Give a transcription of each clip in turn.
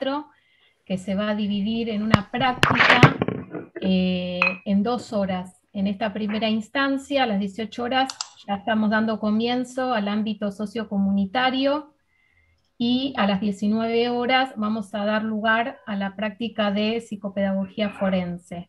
4, que se va a dividir en una práctica en 2 horas. En esta primera instancia, a las 18 horas, ya estamos dando comienzo al ámbito sociocomunitario, y a las 19 horas vamos a dar lugar a la práctica de psicopedagogía forense.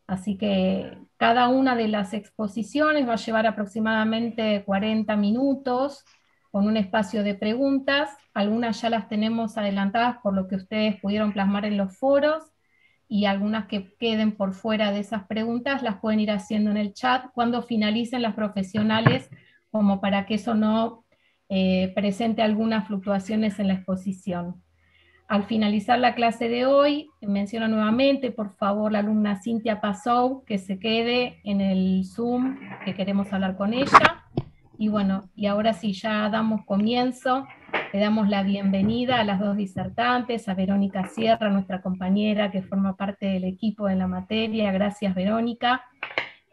Así que cada una de las exposiciones va a llevar aproximadamente 40 minutos, con un espacio de preguntas. Algunas ya las tenemos adelantadas por lo que ustedes pudieron plasmar en los foros, y algunas que queden por fuera de esas preguntas las pueden ir haciendo en el chat cuando finalicen las profesionales, como para que eso no presente algunas fluctuaciones en la exposición. Al finalizar la clase de hoy, menciono nuevamente, por favor, la alumna Cintia Pasou, que se quede en el Zoom, que queremos hablar con ella. Y bueno, y ahora sí, ya damos comienzo. Le damos la bienvenida a las 2 disertantes, a Verónica Sierra, nuestra compañera que forma parte del equipo de la materia. Gracias, Verónica.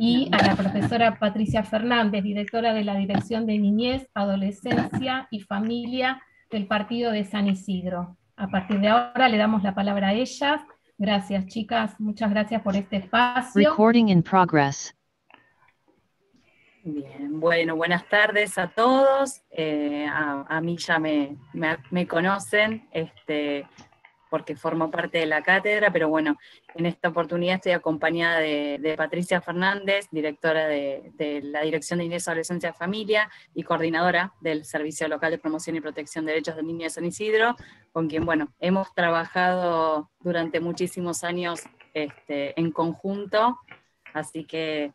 Y a la profesora Patricia Fernández, directora de la Dirección de Niñez, Adolescencia y Familia del Partido de San Isidro. A partir de ahora le damos la palabra a ellas. Gracias, chicas, muchas gracias por este espacio. Recording in progress. Bien, bueno, buenas tardes a todos. A mí ya me conocen, porque formo parte de la cátedra, pero bueno, en esta oportunidad estoy acompañada de Patricia Fernández, directora de la Dirección de Niñez, Adolescencia y Familia y coordinadora del Servicio Local de Promoción y Protección de Derechos del Niño de San Isidro, con quien, bueno, hemos trabajado durante muchísimos años en conjunto, así que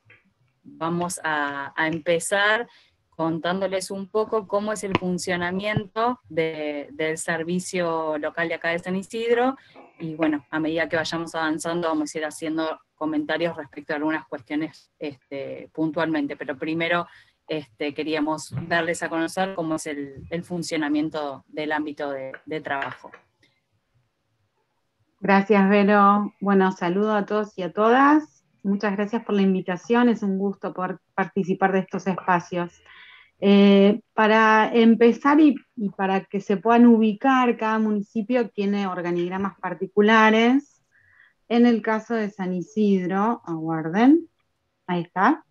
vamos a empezar contándoles un poco cómo es el funcionamiento del servicio local de acá de San Isidro, y bueno, a medida que vayamos avanzando vamos a ir haciendo comentarios respecto a algunas cuestiones puntualmente, pero primero queríamos darles a conocer cómo es el funcionamiento del ámbito de trabajo. Gracias, Vero. Bueno, saludo a todos y a todas. Muchas gracias por la invitación, es un gusto poder participar de estos espacios. Para empezar y para que se puedan ubicar, cada municipio tiene organigramas particulares. En el caso de San Isidro, aguarden, ahí está.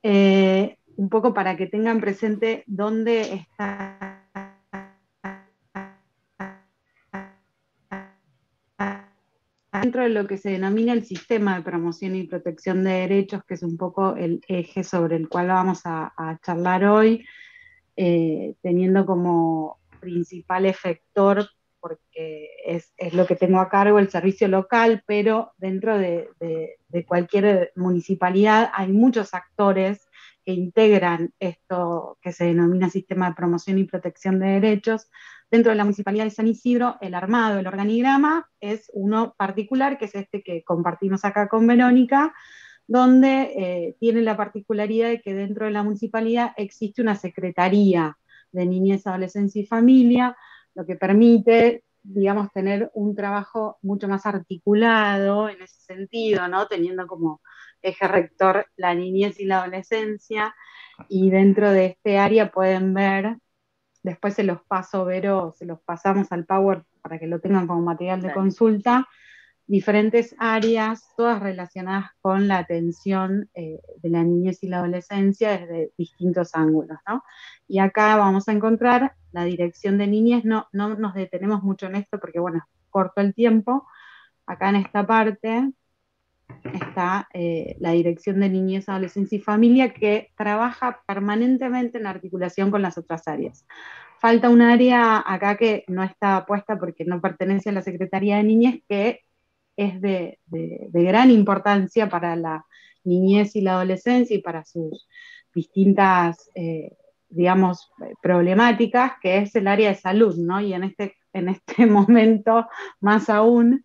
Un poco para que tengan presente dónde está dentro de lo que se denomina el sistema de promoción y protección de derechos, que es un poco el eje sobre el cual vamos a charlar hoy, teniendo como principal efector, porque es lo que tengo a cargo, el servicio local, pero dentro de cualquier municipalidad hay muchos actores que integran esto que se denomina sistema de promoción y protección de derechos. Dentro de la Municipalidad de San Isidro, el armado, el organigrama, es uno particular, que es este que compartimos acá con Verónica, donde tiene la particularidad de que dentro de la municipalidad existe una secretaría de niñez, adolescencia y familia, lo que permite, digamos, tener un trabajo mucho más articulado en ese sentido, ¿no? Teniendo como eje rector la niñez y la adolescencia, y dentro de este área pueden ver, después se los paso, Vero, se los pasamos al Power para que lo tengan como material de consulta, diferentes áreas, todas relacionadas con la atención de la niñez y la adolescencia desde distintos ángulos, ¿no? Y acá vamos a encontrar la dirección de niñez, no nos detenemos mucho en esto porque, bueno, corto el tiempo. Acá en esta parte está la Dirección de Niñez, Adolescencia y Familia, que trabaja permanentemente en articulación con las otras áreas. Falta un área acá que no está puesta porque no pertenece a la Secretaría de Niñez, que es de gran importancia para la niñez y la adolescencia y para sus distintas, digamos, problemáticas, que es el área de salud, ¿no? Y en este momento, más aún,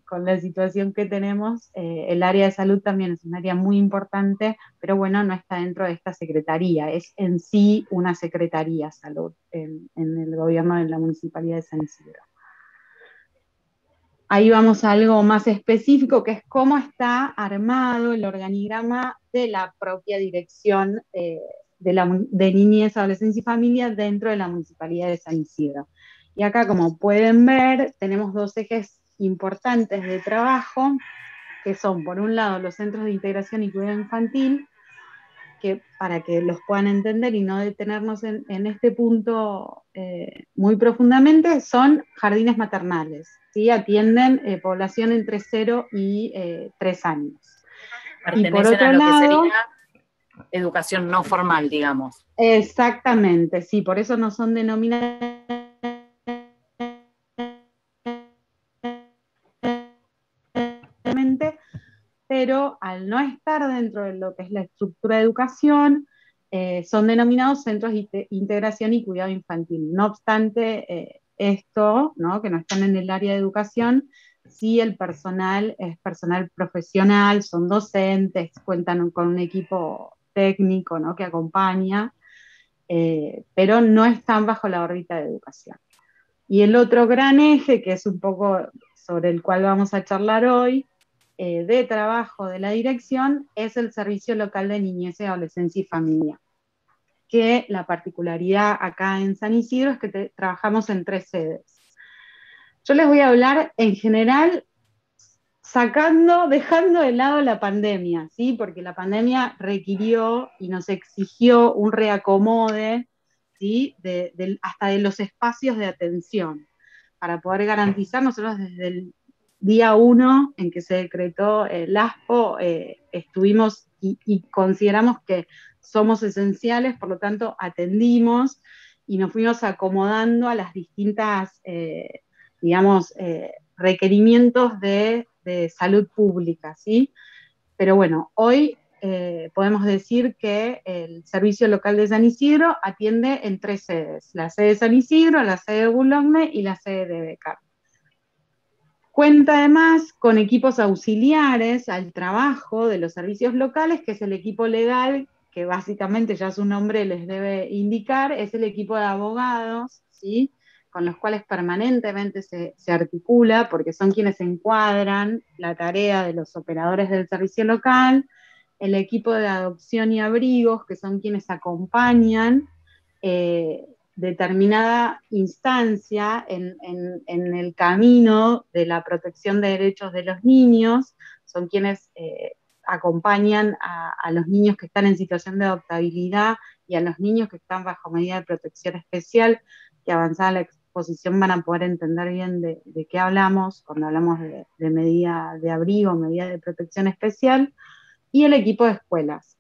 con la situación que tenemos, el área de salud también es un área muy importante, pero bueno, no está dentro de esta secretaría, es en sí una secretaría salud en el gobierno de la Municipalidad de San Isidro. Ahí vamos a algo más específico, que es cómo está armado el organigrama de la propia dirección de niñez, adolescencia y familia dentro de la Municipalidad de San Isidro. Y acá, como pueden ver, tenemos dos ejes importantes de trabajo, que son, por un lado, los centros de integración y cuidado infantil, que para que los puedan entender y no detenernos en este punto muy profundamente, son jardines maternales, ¿sí? Atienden población entre 0 y 3 años. Y por Pertenecen otro a lo que lado, sería educación no formal, digamos. exactamente, sí, por eso no son denominadas, pero al no estar dentro de lo que es la estructura de educación, son denominados centros de integración y cuidado infantil. No obstante esto, ¿no?, que no están en el área de educación, sí el personal es personal profesional, son docentes, cuentan con un equipo técnico, ¿no?, que acompaña, pero no están bajo la órbita de educación. Y el otro gran eje, que es un poco sobre el cual vamos a charlar hoy, de trabajo de la dirección, es el Servicio Local de Niñez y Adolescencia y Familia, que la particularidad acá en San Isidro es que trabajamos en 3 sedes. Yo les voy a hablar en general dejando de lado la pandemia, ¿sí? Porque la pandemia requirió y nos exigió un reacomode, ¿sí?, hasta de los espacios de atención, para poder garantizar. Nosotros desde el día 1 en que se decretó el ASPO, estuvimos y consideramos que somos esenciales, por lo tanto atendimos y nos fuimos acomodando a las distintas, digamos, requerimientos de salud pública, ¿sí? Pero bueno, hoy podemos decir que el Servicio Local de San Isidro atiende en 3 sedes: la sede de San Isidro, la sede de Boulogne y la sede de Becar. Cuenta además con equipos auxiliares al trabajo de los servicios locales, que es el equipo legal, que básicamente ya su nombre les debe indicar, es el equipo de abogados, ¿sí?, con los cuales permanentemente se articula, porque son quienes encuadran la tarea de los operadores del servicio local, el equipo de adopción y abrigos, que son quienes acompañan determinada instancia en el camino de la protección de derechos de los niños, son quienes acompañan a los niños que están en situación de adoptabilidad y a los niños que están bajo medida de protección especial, que avanzada la exposición van a poder entender bien de qué hablamos cuando hablamos de medida de abrigo, medida de protección especial, y el equipo de escuelas.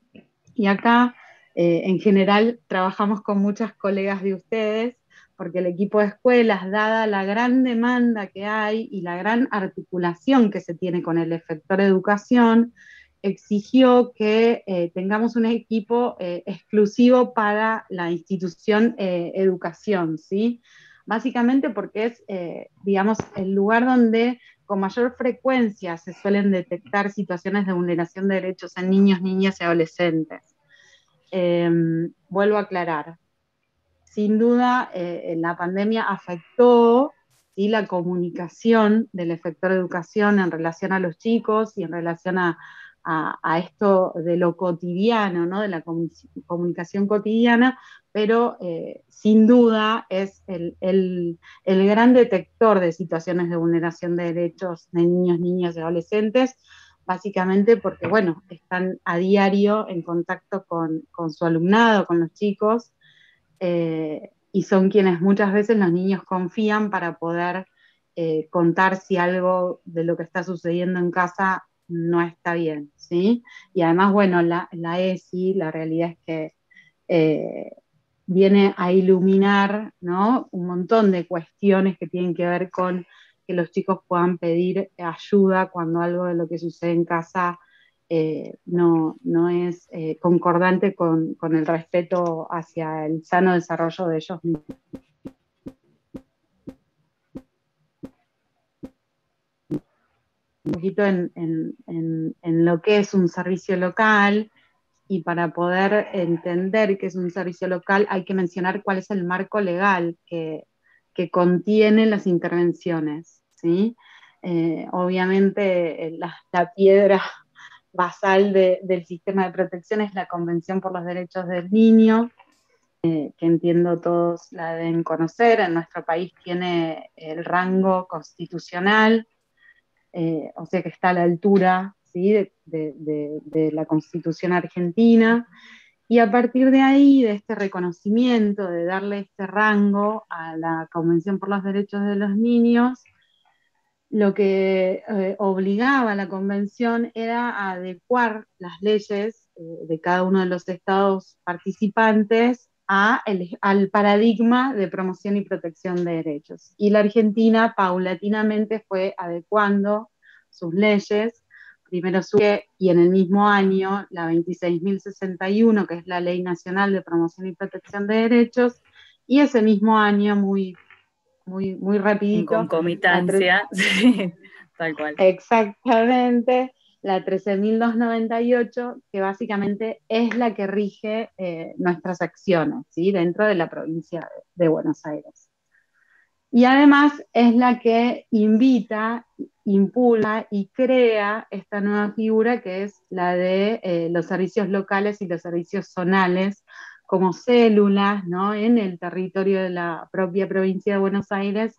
Y acá, en general, trabajamos con muchas colegas de ustedes, porque el equipo de escuelas, dada la gran demanda que hay y la gran articulación que se tiene con el efector educación, exigió que tengamos un equipo exclusivo para la institución educación, ¿sí? Básicamente porque es, digamos, el lugar donde con mayor frecuencia se suelen detectar situaciones de vulneración de derechos en niños, niñas y adolescentes. Vuelvo a aclarar, sin duda la pandemia afectó, ¿sí?, la comunicación del efector de educación en relación a los chicos y en relación a esto de lo cotidiano, ¿no?, de la comunicación cotidiana, pero sin duda es el gran detector de situaciones de vulneración de derechos de niños, niñas y adolescentes, básicamente porque, bueno, están a diario en contacto con su alumnado, con los chicos, y son quienes muchas veces los niños confían para poder contar si algo de lo que está sucediendo en casa no está bien, ¿sí? Y además, bueno, la ESI, la realidad es que viene a iluminar, ¿no?, un montón de cuestiones que tienen que ver con que los chicos puedan pedir ayuda cuando algo de lo que sucede en casa no es concordante con el respeto hacia el sano desarrollo de ellos mismos. Un poquito en lo que es un servicio local, y para poder entender qué es un servicio local hay que mencionar cuál es el marco legal que contiene las intervenciones, ¿sí? Obviamente la piedra basal del sistema de protección es la Convención por los Derechos del Niño, que entiendo todos la deben conocer. En nuestro país tiene el rango constitucional, o sea que está a la altura, ¿sí?, de la Constitución argentina, y a partir de ahí, de este reconocimiento, de darle este rango a la Convención por los Derechos de los Niños, lo que obligaba a la Convención era a adecuar las leyes de cada uno de los estados participantes al paradigma de promoción y protección de derechos. Y la Argentina paulatinamente fue adecuando sus leyes. Primero surge, y en el mismo año, la 26.061, que es la Ley Nacional de Promoción y Protección de Derechos, y ese mismo año, muy En rapidito, concomitancia, sí, tal cual. exactamente, la 13.298, que básicamente es la que rige nuestras acciones, ¿sí?, dentro de la provincia de Buenos Aires. Y además es la que invita, impulsa y crea esta nueva figura, que es la de los servicios locales y los servicios zonales como células, ¿no?, en el territorio de la propia provincia de Buenos Aires,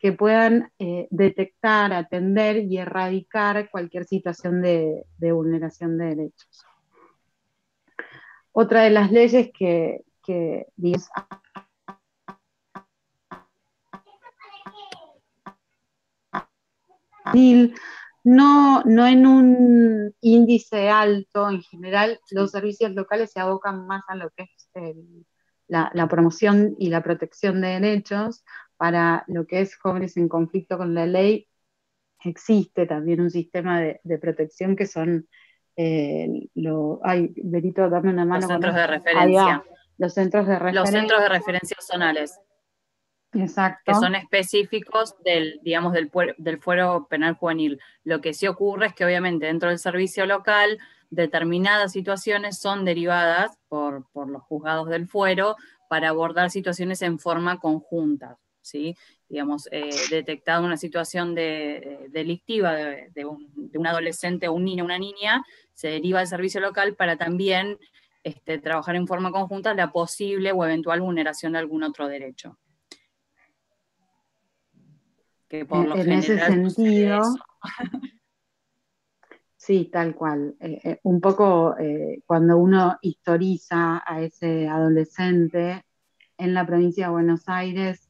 que puedan detectar, atender y erradicar cualquier situación de vulneración de derechos. Otra de las leyes que digamos, no en un índice alto, en general los servicios locales se abocan más a lo que es la promoción y la protección de derechos. Para lo que es jóvenes en conflicto con la ley, existe también un sistema de protección que son, ay, Berito, dame una mano Los centros con de eso. Ahí va, referencia. los centros de Los centros de referencia. referencia zonales, que Exacto. son específicos digamos, del fuero penal juvenil. Lo que sí ocurre es que obviamente dentro del servicio local determinadas situaciones son derivadas por los juzgados del fuero para abordar situaciones en forma conjunta, ¿sí? Digamos, detectada una situación delictiva de un adolescente o un niño o una niña, se deriva al servicio local para también trabajar en forma conjunta la posible o eventual vulneración de algún otro derecho. Que por lo En ese general sucede sentido, eso. sí, tal cual. Un poco cuando uno historiza a ese adolescente en la provincia de Buenos Aires,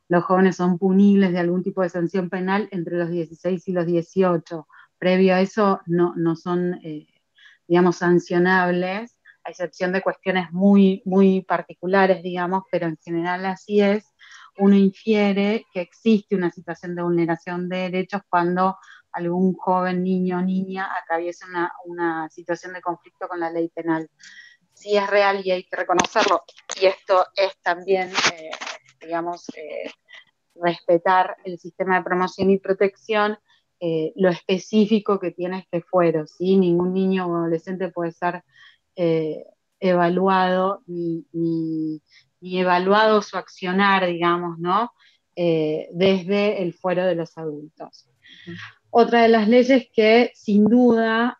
los jóvenes son punibles de algún tipo de sanción penal entre los 16 y los 18. Previo a eso no son, digamos, sancionables, a excepción de cuestiones muy particulares, digamos, pero en general así es. Uno infiere que existe una situación de vulneración de derechos cuando algún joven, niño o niña, atraviesa una situación de conflicto con la ley penal. Sí es real y hay que reconocerlo, y esto es también, digamos, respetar el sistema de promoción y protección, lo específico que tiene este fuero, ¿sí? Ningún niño o adolescente puede ser evaluado ni evaluado su accionar, digamos, ¿no? Desde el fuero de los adultos. Otra de las leyes que sin duda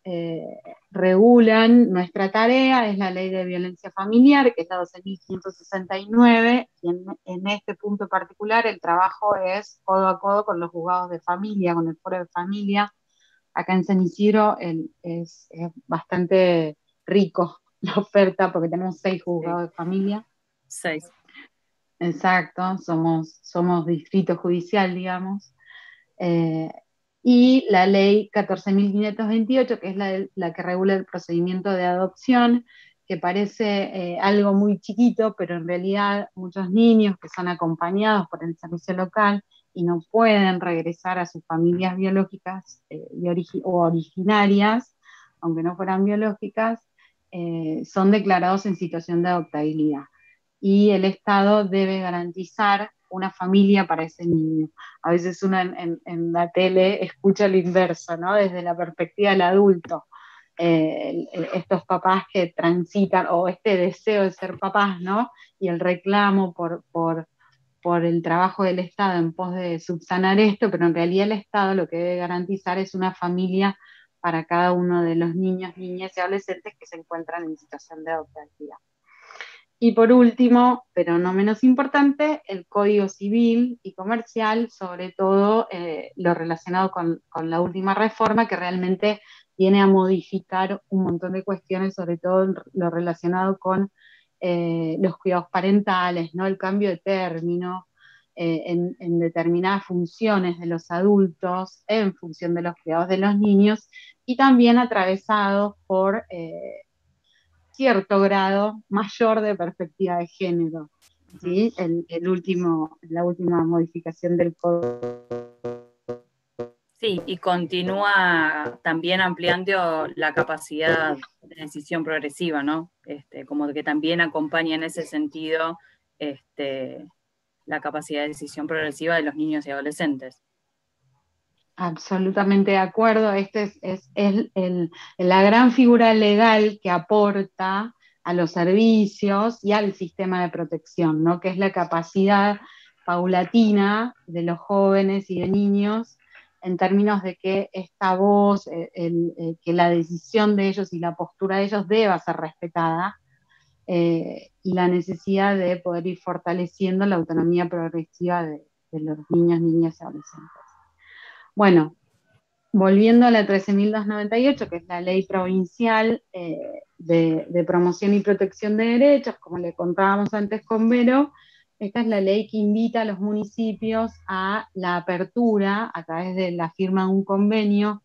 regulan nuestra tarea es la Ley de Violencia Familiar, que es la 12.569, y en este punto particular el trabajo es codo a codo con los juzgados de familia, con el foro de familia. Acá en San Isidro es bastante rico la oferta porque tenemos 6 juzgados de familia. 6. Exacto, somos distrito judicial, digamos. Y la ley 14.528, que es la que regula el procedimiento de adopción, que parece algo muy chiquito, pero en realidad muchos niños que son acompañados por el servicio local y no pueden regresar a sus familias biológicas o originarias, aunque no fueran biológicas, son declarados en situación de adoptabilidad. Y el Estado debe garantizar una familia para ese niño. A veces uno en la tele escucha lo inverso, ¿no? Desde la perspectiva del adulto. Estos papás que transitan, o este deseo de ser papás, ¿no? Y el reclamo por el trabajo del Estado en pos de subsanar esto, pero en realidad el Estado lo que debe garantizar es una familia para cada uno de los niños, niñas y adolescentes que se encuentran en situación de adoptabilidad. Y por último, pero no menos importante, el Código Civil y Comercial, sobre todo lo relacionado con la última reforma, que realmente viene a modificar un montón de cuestiones, sobre todo lo relacionado con los cuidados parentales, ¿no? El cambio de término en determinadas funciones de los adultos en función de los cuidados de los niños, y también atravesados por cierto grado mayor de perspectiva de género. ¿Sí? La última modificación del código. Sí, y continúa también ampliando la capacidad de decisión progresiva, ¿no? Como que también acompaña en ese sentido la capacidad de decisión progresiva de los niños y adolescentes. Absolutamente de acuerdo. Es la gran figura legal que aporta a los servicios y al sistema de protección, ¿no? Que es la capacidad paulatina de los jóvenes y de niños en términos de que esta voz, que la decisión de ellos y la postura de ellos deba ser respetada, y la necesidad de poder ir fortaleciendo la autonomía progresiva de los niños, niñas y adolescentes. Bueno, volviendo a la 13.298, que es la ley provincial de promoción y protección de derechos, como le contábamos antes con Vero, esta es la ley que invita a los municipios a la apertura, a través de la firma de un convenio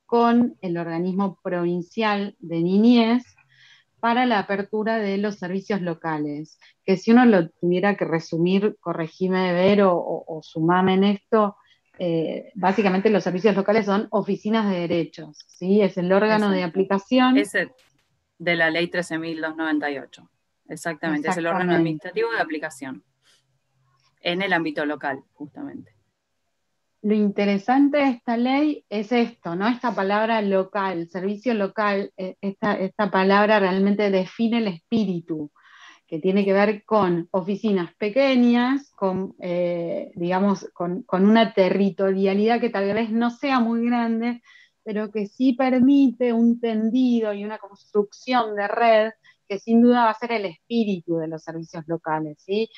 con el organismo provincial de niñez, para la apertura de los servicios locales, que si uno lo tuviera que resumir, corregime de ver o sumame en esto, básicamente los servicios locales son oficinas de derechos, ¿sí? Es el órgano de aplicación. Ese de la ley 13.298, exactamente, es el órgano administrativo de aplicación en el ámbito local, justamente. Lo interesante de esta ley es esto, ¿no? Esta palabra local, servicio local, esta palabra realmente define el espíritu, que tiene que ver con oficinas pequeñas, digamos, con una territorialidad que tal vez no sea muy grande, pero que sí permite un tendido y una construcción de red que sin duda va a ser el espíritu de los servicios locales, ¿sí?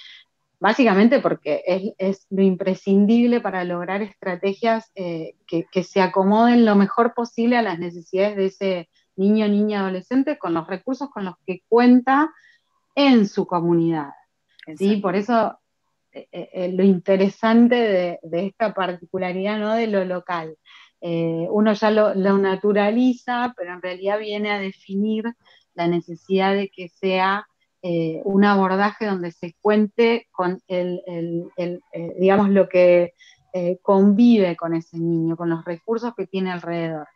Básicamente porque es lo imprescindible para lograr estrategias que se acomoden lo mejor posible a las necesidades de ese niño, niña, adolescente, con los recursos con los que cuenta en su comunidad. ¿Sí? Por eso lo interesante de esta particularidad, ¿no? De lo local. Uno ya lo naturaliza, pero en realidad viene a definir la necesidad de que sea un abordaje donde se cuente con digamos, lo que convive con ese niño, con los recursos que tiene alrededor.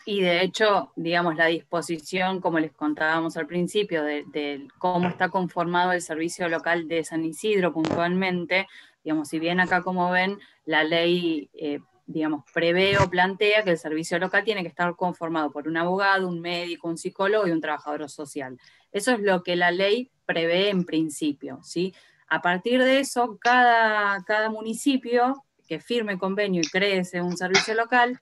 Y de hecho, digamos, la disposición, como les contábamos al principio, de cómo está conformado el servicio local de San Isidro puntualmente, digamos, si bien acá, como ven, la ley, digamos, prevé o plantea que el servicio local tiene que estar conformado por un abogado, un médico, un psicólogo y un trabajador social. Eso es lo que la ley prevé en principio, ¿sí? A partir de eso, cada municipio que firme convenio y cree un servicio local,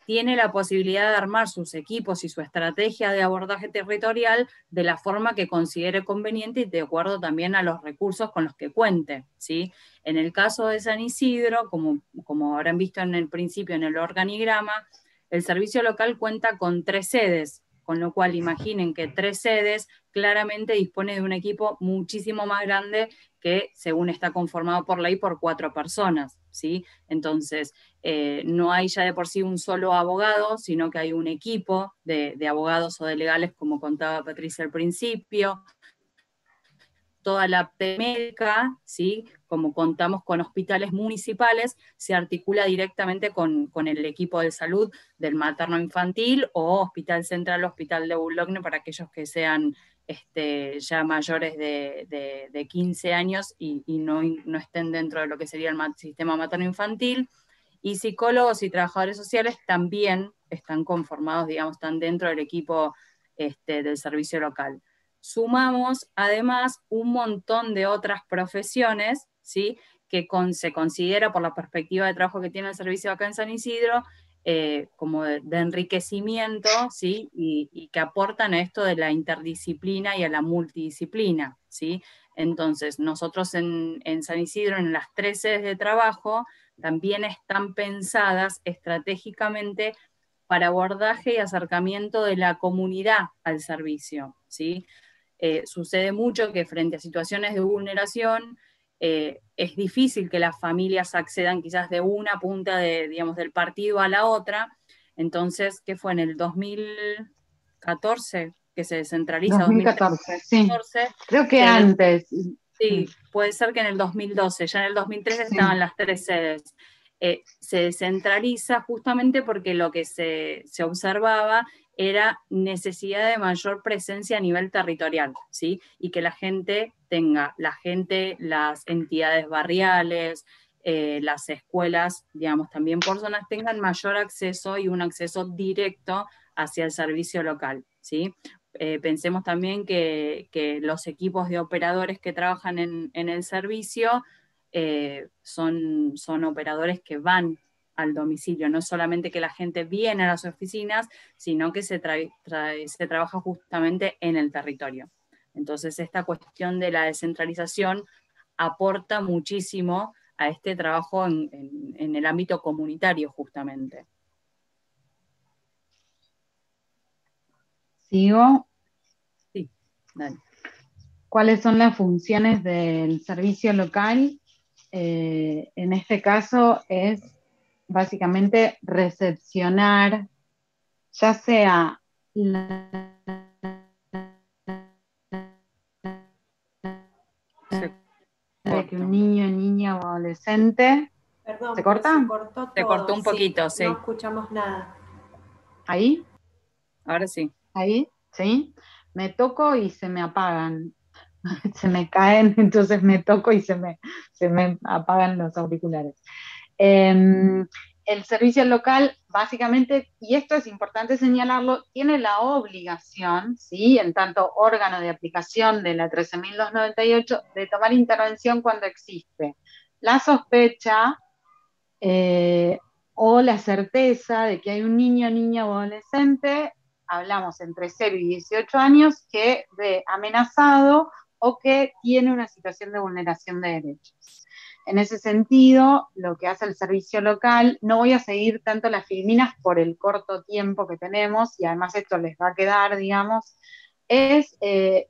tiene la posibilidad de armar sus equipos y su estrategia de abordaje territorial de la forma que considere conveniente y de acuerdo también a los recursos con los que cuente, ¿sí? En el caso de San Isidro, como habrán visto en el principio en el organigrama, el servicio local cuenta con 3 sedes, con lo cual imaginen que 3 sedes claramente dispone de un equipo muchísimo más grande que, según está conformado por ley, por 4 personas, ¿sí? Entonces, no hay ya de por sí un solo abogado, sino que hay un equipo de abogados o de legales, como contaba Patricia al principio. Toda la médica, ¿sí? Como contamos con hospitales municipales, se articula directamente con el equipo de salud del materno infantil o Hospital Central, Hospital de Boulogne, para aquellos que sean ya mayores de 15 años y no estén dentro de lo que sería el sistema materno infantil. Y psicólogos y trabajadores sociales también están conformados, digamos, están dentro del equipo del servicio local. Sumamos además un montón de otras profesiones, ¿sí? Que se considera por la perspectiva de trabajo que tiene el servicio acá en San Isidro, como de enriquecimiento, ¿sí? Y que aportan a esto de la interdisciplina y a la multidisciplina, ¿sí? Entonces, nosotros en San Isidro, en las 3 sedes de trabajo, también están pensadas estratégicamente para abordaje y acercamiento de la comunidad al servicio, ¿sí? Sucede mucho que frente a situaciones de vulneración, es difícil que las familias accedan quizás de una punta digamos, del partido a la otra. Entonces, ¿qué fue en el 2014 que se descentraliza? 2014, sí. 2014, Creo que antes. Sí, puede ser que en el 2012, ya en el 2013 estaban las 3 sedes. Se descentraliza justamente porque lo que se observaba era necesidad de mayor presencia a nivel territorial, ¿sí? Y que la gente, las entidades barriales, las escuelas, digamos, también por zonas, tengan mayor acceso y un acceso directo hacia el servicio local, ¿sí? Pensemos también que los equipos de operadores que trabajan en el servicio son operadores que van al domicilio, no es solamente que la gente viene a las oficinas, sino que se trabaja justamente en el territorio. Entonces, esta cuestión de la descentralización aporta muchísimo a este trabajo en el ámbito comunitario, justamente. ¿Sigo? Sí, dale. ¿Cuáles son las funciones del servicio local? En este caso es básicamente recepcionar, ya sea de que un niño, niña o adolescente. Perdón, ¿Se pero corta? se cortó todo. Se cortó un poquito, sí. No escuchamos nada. ¿Ahí? Ahora sí. ¿Ahí? ¿Sí? Me toco y se me apagan. Se me caen, entonces me toco y se me apagan los auriculares. El servicio local, básicamente, y esto es importante señalarlo, tiene la obligación, ¿sí?, en tanto órgano de aplicación de la 13.298, de tomar intervención cuando existe la sospecha o la certeza de que hay un niño, niña o adolescente, hablamos entre 0 y 18 años, que ve amenazado o que tiene una situación de vulneración de derechos. En ese sentido, lo que hace el servicio local, no voy a seguir tanto las filminas por el corto tiempo que tenemos, y además esto les va a quedar, digamos, es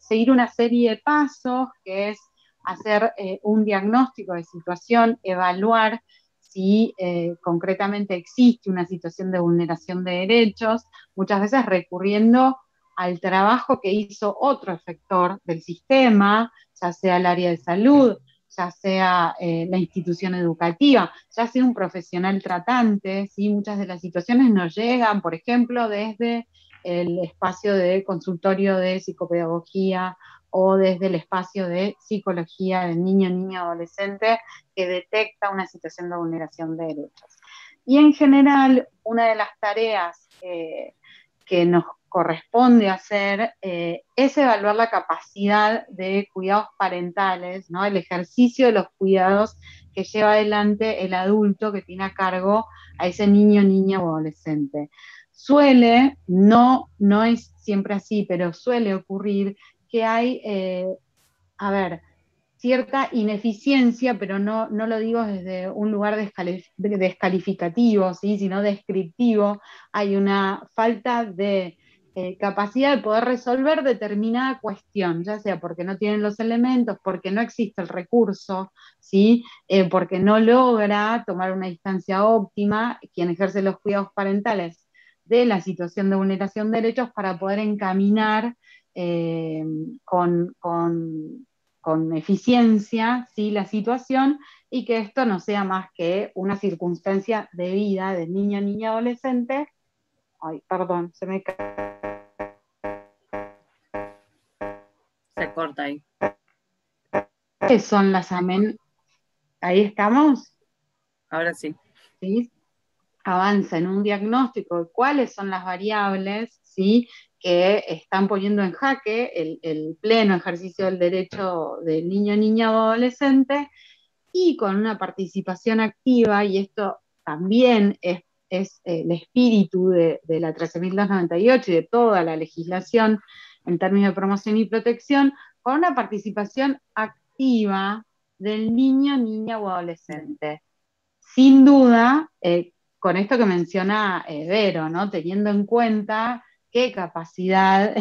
seguir una serie de pasos, que es hacer un diagnóstico de situación, evaluar si concretamente existe una situación de vulneración de derechos, muchas veces recurriendo al trabajo que hizo otro efector del sistema, ya sea el área de salud, ya sea la institución educativa, ya sea un profesional tratante, ¿sí? Muchas de las situaciones nos llegan, por ejemplo, desde el espacio de consultorio de psicopedagogía o desde el espacio de psicología del niño, niña, adolescente, que detecta una situación de vulneración de derechos. Y en general, una de las tareas que nos corresponde hacer es evaluar la capacidad de cuidados parentales, ¿no? El ejercicio de los cuidados que lleva adelante el adulto que tiene a cargo a ese niño, niña o adolescente. Suele, no es siempre así, pero suele ocurrir que hay, cierta ineficiencia, pero no lo digo desde un lugar descalificativo, ¿sí?, sino descriptivo. Hay una falta de capacidad de poder resolver determinada cuestión, ya sea porque no tienen los elementos, porque no existe el recurso, ¿sí? Porque no logra tomar una distancia óptima quien ejerce los cuidados parentales de la situación de vulneración de derechos para poder encaminar con eficiencia, ¿sí?, la situación, y que esto no sea más que una circunstancia de vida del niño, niña, adolescente. Ay, perdón, se me cae. Se corta ahí. ¿Qué son las amenazas? Ahí estamos. Ahora sí. ¿Sí? Avanza en un diagnóstico de cuáles son las variables, ¿sí?, que están poniendo en jaque el pleno ejercicio del derecho del niño, niña o adolescente, y con una participación activa, y esto también es es el espíritu de la 13.298 y de toda la legislación en términos de promoción y protección, con una participación activa del niño, niña o adolescente. Sin duda, con esto que menciona Vero, ¿no? Teniendo en cuenta qué capacidad,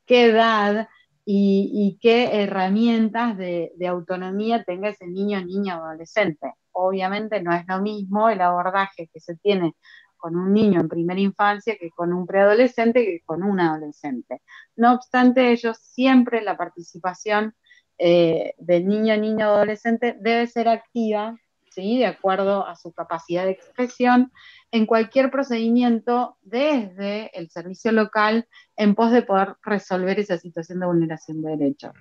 qué edad y qué herramientas de autonomía tenga ese niño, niña o adolescente. Obviamente no es lo mismo el abordaje que se tiene con un niño en primera infancia que con un preadolescente que con un adolescente. No obstante ello, siempre la participación del niño, niña o adolescente debe ser activa, ¿sí? De acuerdo a su capacidad de expresión, en cualquier procedimiento desde el servicio local en pos de poder resolver esa situación de vulneración de derechos.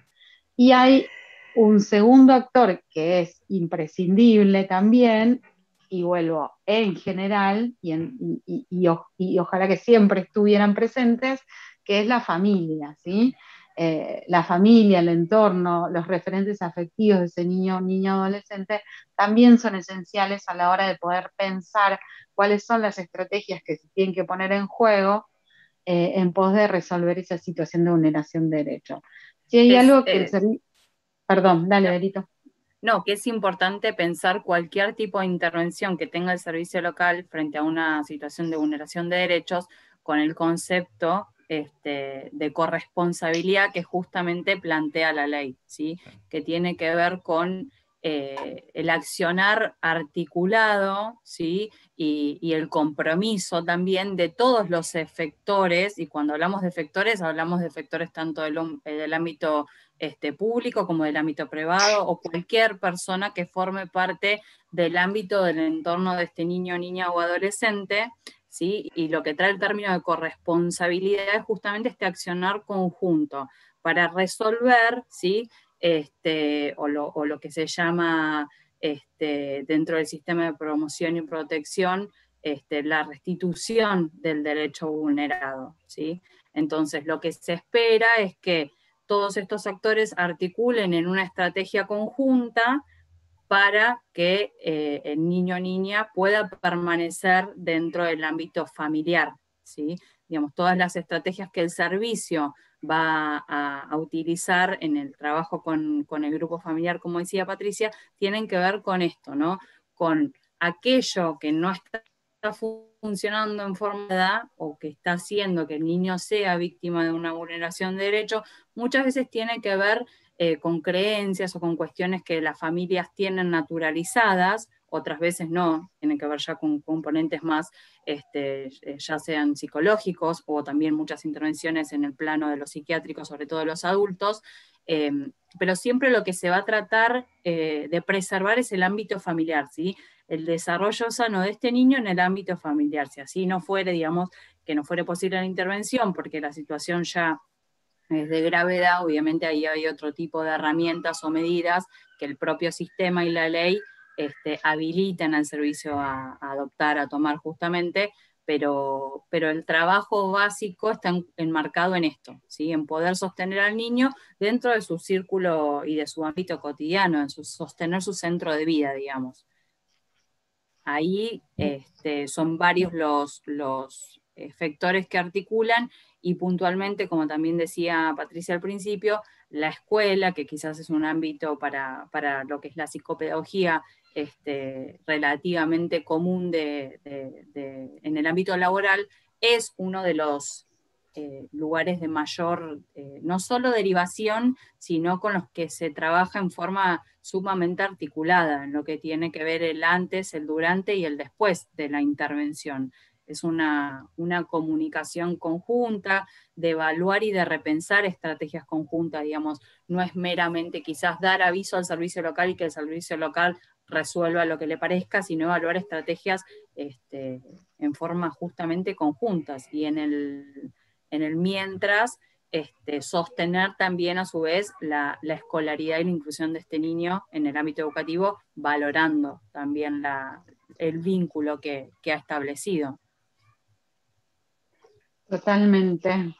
Y hay un segundo actor que es imprescindible también, y vuelvo en general, y ojalá que siempre estuvieran presentes, que es la familia, ¿sí? La familia, el entorno, los referentes afectivos de ese niño, niño, adolescente, también son esenciales a la hora de poder pensar cuáles son las estrategias que se tienen que poner en juego en pos de resolver esa situación de vulneración de derechos. Si hay algo que el servicio... Perdón, dale, Berito. No, que es importante pensar cualquier tipo de intervención que tenga el servicio local frente a una situación de vulneración de derechos con el concepto de corresponsabilidad que justamente plantea la ley, ¿sí? Que tiene que ver con el accionar articulado, ¿sí? Y el compromiso también de todos los efectores, y cuando hablamos de efectores tanto del ámbito público como del ámbito privado, o cualquier persona que forme parte del ámbito del entorno de este niño, niña o adolescente, ¿sí? Y lo que trae el término de corresponsabilidad es justamente este accionar conjunto para resolver, ¿sí? O lo que se llama dentro del sistema de promoción y protección, la restitución del derecho vulnerado, ¿sí? Entonces, lo que se espera es que todos estos actores articulen en una estrategia conjunta para que el niño o niña pueda permanecer dentro del ámbito familiar, ¿sí? Digamos, todas las estrategias que el servicio va a utilizar en el trabajo con el grupo familiar, como decía Patricia, tienen que ver con esto, ¿no? Con aquello que no está funcionando en forma de edad o que está haciendo que el niño sea víctima de una vulneración de derechos, muchas veces tiene que ver con creencias o con cuestiones que las familias tienen naturalizadas, otras veces no, tienen que ver ya con componentes más, ya sean psicológicos o también muchas intervenciones en el plano de los psiquiátricos, sobre todo de los adultos, pero siempre lo que se va a tratar de preservar es el ámbito familiar, ¿sí? El desarrollo sano de este niño en el ámbito familiar, si así no fuere, digamos, que no fuere posible la intervención porque la situación ya es de gravedad, obviamente ahí hay otro tipo de herramientas o medidas que el propio sistema y la ley habilitan al servicio a adoptar, a tomar justamente, pero el trabajo básico está enmarcado en esto, ¿sí? En poder sostener al niño dentro de su círculo y de su ámbito cotidiano, en sostener su centro de vida, digamos. Ahí son varios los efectores que articulan y puntualmente, como también decía Patricia al principio, la escuela, que quizás es un ámbito para lo que es la psicopedagogía relativamente común en el ámbito laboral, es uno de los lugares de mayor, no solo derivación, sino con los que se trabaja en forma sumamente articulada, en lo que tiene que ver el antes, el durante y el después de la intervención. Es una comunicación conjunta, de evaluar y de repensar estrategias conjuntas, digamos, no es meramente quizás dar aviso al servicio local y que el servicio local resuelva lo que le parezca, sino evaluar estrategias en forma justamente conjuntas. Y en el mientras, sostener también a su vez la escolaridad y la inclusión de este niño en el ámbito educativo, valorando también el vínculo que ha establecido. Totalmente.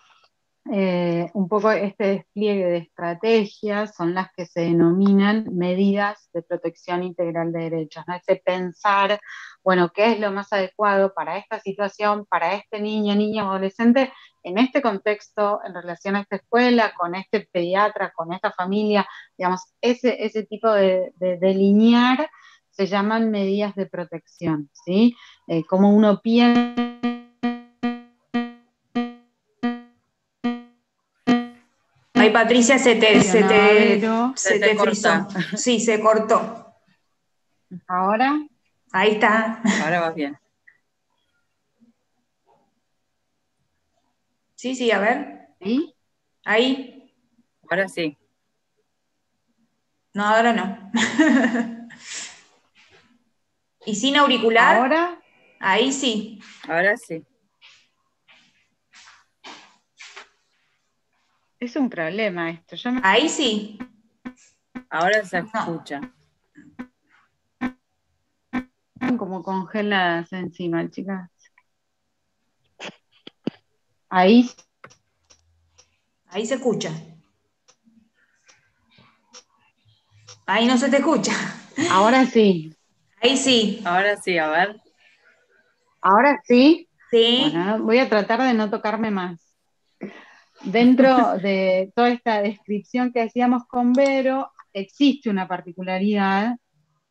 un poco este despliegue de estrategias son las que se denominan medidas de protección integral de derechos, ¿no? Este pensar, bueno, qué es lo más adecuado para esta situación, para este niño, niña, adolescente, en este contexto, en relación a esta escuela, con este pediatra, con esta familia, digamos, ese tipo de delinear se llaman medidas de protección, ¿sí? Como uno piensa. Ay, Patricia, Pero se te frizó. corta. Sí, se cortó. ahora, Ahí está. Ahora vas bien. Sí, sí, a ver. ¿sí? Ahí. Ahora sí. No, ahora no. ¿Y sin auricular? Ahora, Ahí sí. Ahora sí. es un problema esto. Ahí sí. Ahora se No. escucha. Como congeladas encima, chicas. Ahí, Ahí se escucha. Ahí no se te escucha. ahora sí. Ahí sí. Ahora sí, a ver. Ahora sí. Sí. Bueno, voy a tratar de no tocarme más. Dentro de toda esta descripción que hacíamos con Vero, existe una particularidad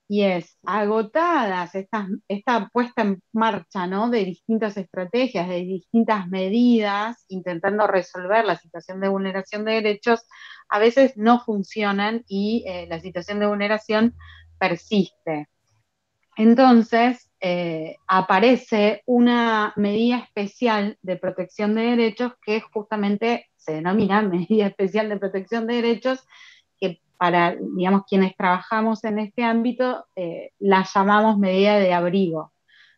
y es agotadas esta puesta en marcha, ¿no? De distintas estrategias, de distintas medidas, intentando resolver la situación de vulneración de derechos, a veces no funcionan y la situación de vulneración persiste. Entonces, aparece una medida especial de protección de derechos que justamente se denomina medida especial de protección de derechos, que para, digamos, quienes trabajamos en este ámbito, la llamamos medida de abrigo,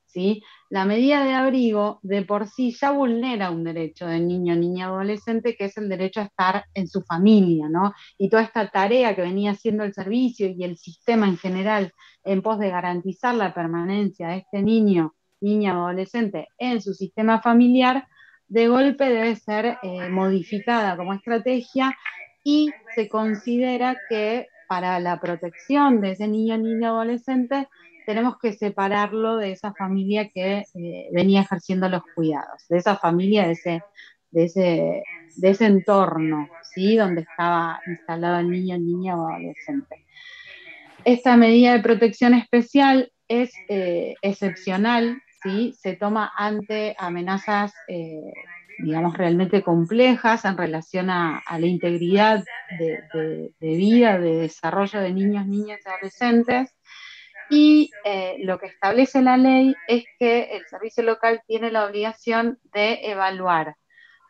¿sí? La medida de abrigo de por sí ya vulnera un derecho de niño, niña, adolescente, que es el derecho a estar en su familia, ¿no? Y toda esta tarea que venía haciendo el servicio y el sistema en general en pos de garantizar la permanencia de este niño, niña o adolescente en su sistema familiar, de golpe debe ser modificada como estrategia y se considera que para la protección de ese niño, niña, adolescente, tenemos que separarlo de esa familia que venía ejerciendo los cuidados, de esa familia, de ese entorno, ¿sí? Donde estaba instalado el niño, niña o adolescente. Esta medida de protección especial es excepcional, ¿sí? Se toma ante amenazas, digamos, realmente complejas en relación a la integridad de vida, de desarrollo de niños, niñas y adolescentes. Y lo que establece la ley es que el servicio local tiene la obligación de evaluar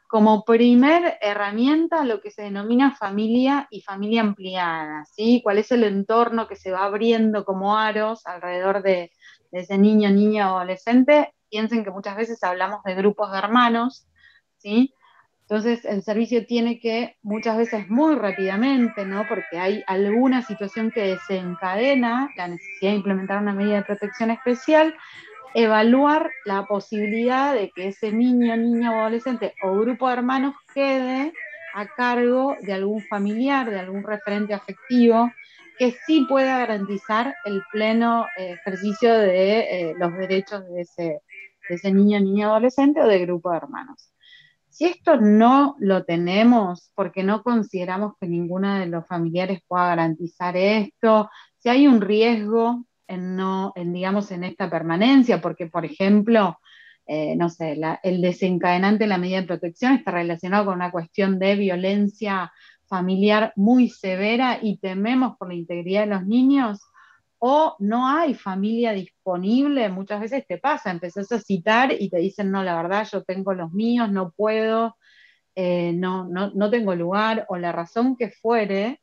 como primer herramienta lo que se denomina familia y familia ampliada, ¿sí? ¿Cuál es el entorno que se va abriendo como aros alrededor de ese niño, niña o adolescente? Piensen que muchas veces hablamos de grupos de hermanos, ¿sí? Entonces el servicio tiene que, muchas veces muy rápidamente, ¿no? Porque hay alguna situación que desencadena la necesidad de implementar una medida de protección especial, evaluar la posibilidad de que ese niño, niña o adolescente o grupo de hermanos quede a cargo de algún familiar, de algún referente afectivo, que sí pueda garantizar el pleno ejercicio de los derechos de ese niño, niña o adolescente o de grupo de hermanos. Si esto no lo tenemos porque no consideramos que ninguno de los familiares pueda garantizar esto, si hay un riesgo digamos, en esta permanencia, porque, por ejemplo, no sé, el desencadenante de la medida de protección está relacionado con una cuestión de violencia familiar muy severa y tememos por la integridad de los niños, o no hay familia disponible, muchas veces te pasa, empezás a citar y te dicen, no, la verdad, yo tengo los míos, no puedo, no tengo lugar, o la razón que fuere,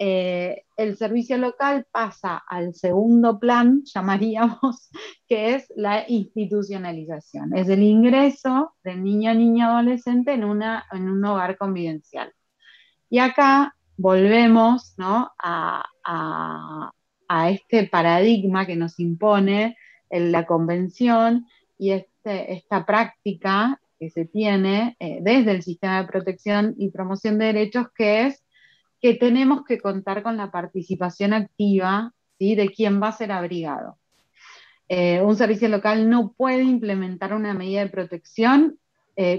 el servicio local pasa al segundo plan, llamaríamos, que es la institucionalización, es el ingreso del niño, niña, adolescente en un hogar convivencial. Y acá volvemos, ¿no? a este paradigma que nos impone en la convención y esta práctica que se tiene desde el sistema de protección y promoción de derechos, que es que tenemos que contar con la participación activa, ¿sí?, de quien va a ser abrigado. Un servicio local no puede implementar una medida de protección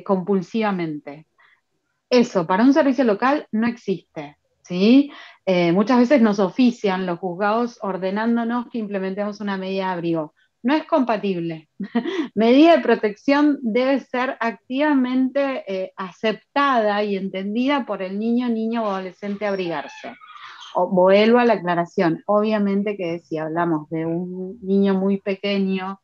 compulsivamente. Eso, para un servicio local no existe, ¿sí? Muchas veces nos ofician los juzgados ordenándonos que implementemos una medida de abrigo. No es compatible. Medida de protección debe ser activamente aceptada y entendida por el niño o adolescente a abrigarse. Vuelvo a la aclaración, obviamente que si hablamos de un niño muy pequeño,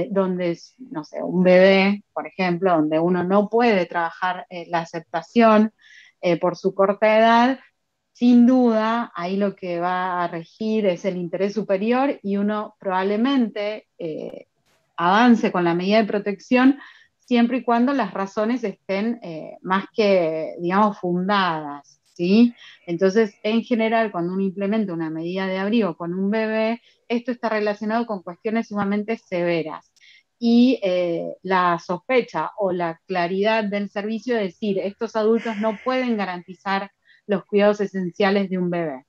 donde, no sé, un bebé, por ejemplo, donde uno no puede trabajar la aceptación por su corta edad, sin duda, ahí lo que va a regir es el interés superior y uno probablemente avance con la medida de protección siempre y cuando las razones estén más que, digamos, fundadas, ¿sí? Entonces, en general, cuando uno implementa una medida de abrigo con un bebé, esto está relacionado con cuestiones sumamente severas. Y la sospecha o la claridad del servicio de decir, estos adultos no pueden garantizar los cuidados esenciales de un bebé.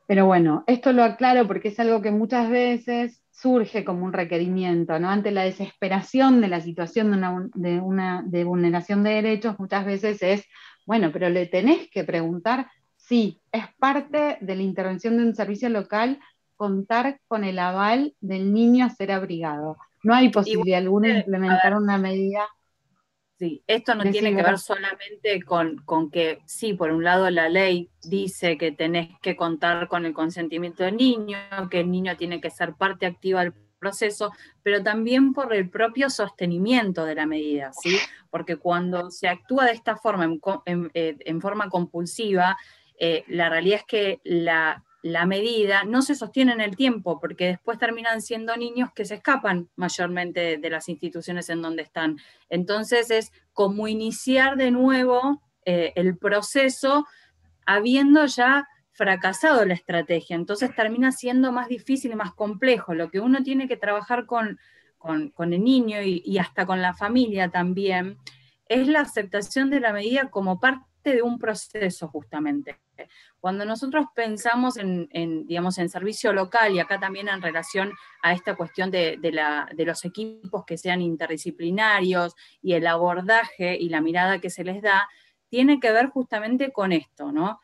Pero bueno, esto lo aclaro porque es algo que muchas veces surge como un requerimiento, ¿no? Ante la desesperación de la situación de vulneración de derechos, muchas veces es, bueno, pero le tenés que preguntar, sí, es parte de la intervención de un servicio local contar con el aval del niño a ser abrigado. No hay posibilidad alguna de implementar una medida. Sí, esto no tiene que ver solamente con que, sí, por un lado la ley dice que tenés que contar con el consentimiento del niño, que el niño tiene que ser parte activa del proceso, pero también por el propio sostenimiento de la medida, ¿sí? Porque cuando se actúa de esta forma, en forma compulsiva, la realidad es que la medida no se sostiene en el tiempo, porque después terminan siendo niños que se escapan mayormente de las instituciones en donde están. Entonces es como iniciar de nuevo el proceso habiendo ya fracasado la estrategia. Entonces termina siendo más difícil y más complejo. Lo que uno tiene que trabajar con el niño y hasta con la familia también es la aceptación de la medida como parte de un proceso justamente. Cuando nosotros pensamos digamos, en servicio local, y acá también en relación a esta cuestión de los equipos que sean interdisciplinarios y el abordaje y la mirada que se les da, tiene que ver justamente con esto, ¿no?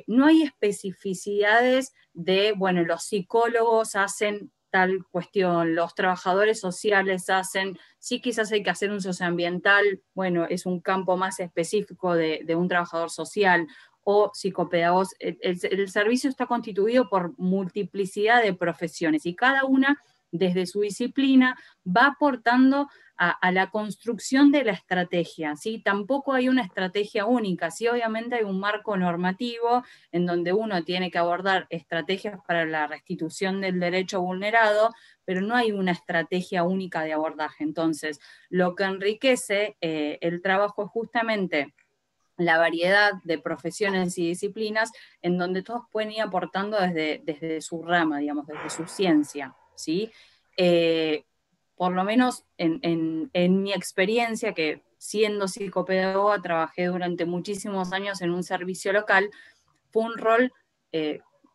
No hay especificidades de, bueno, los psicólogos hacen tal cuestión, los trabajadores sociales hacen, sí quizás hay que hacer un socioambiental, bueno, es un campo más específico de un trabajador social, o psicopedagogos. El servicio está constituido por multiplicidad de profesiones y cada una desde su disciplina va aportando a la construcción de la estrategia, ¿sí? Tampoco hay una estrategia única, sí, obviamente hay un marco normativo en donde uno tiene que abordar estrategias para la restitución del derecho vulnerado, pero no hay una estrategia única de abordaje. Entonces, lo que enriquece el trabajo es justamente la variedad de profesiones y disciplinas en donde todos pueden ir aportando desde su rama, digamos, desde su ciencia, ¿sí? Por lo menos en mi experiencia, que siendo psicopedagoga trabajé durante muchísimos años en un servicio local, fue un rol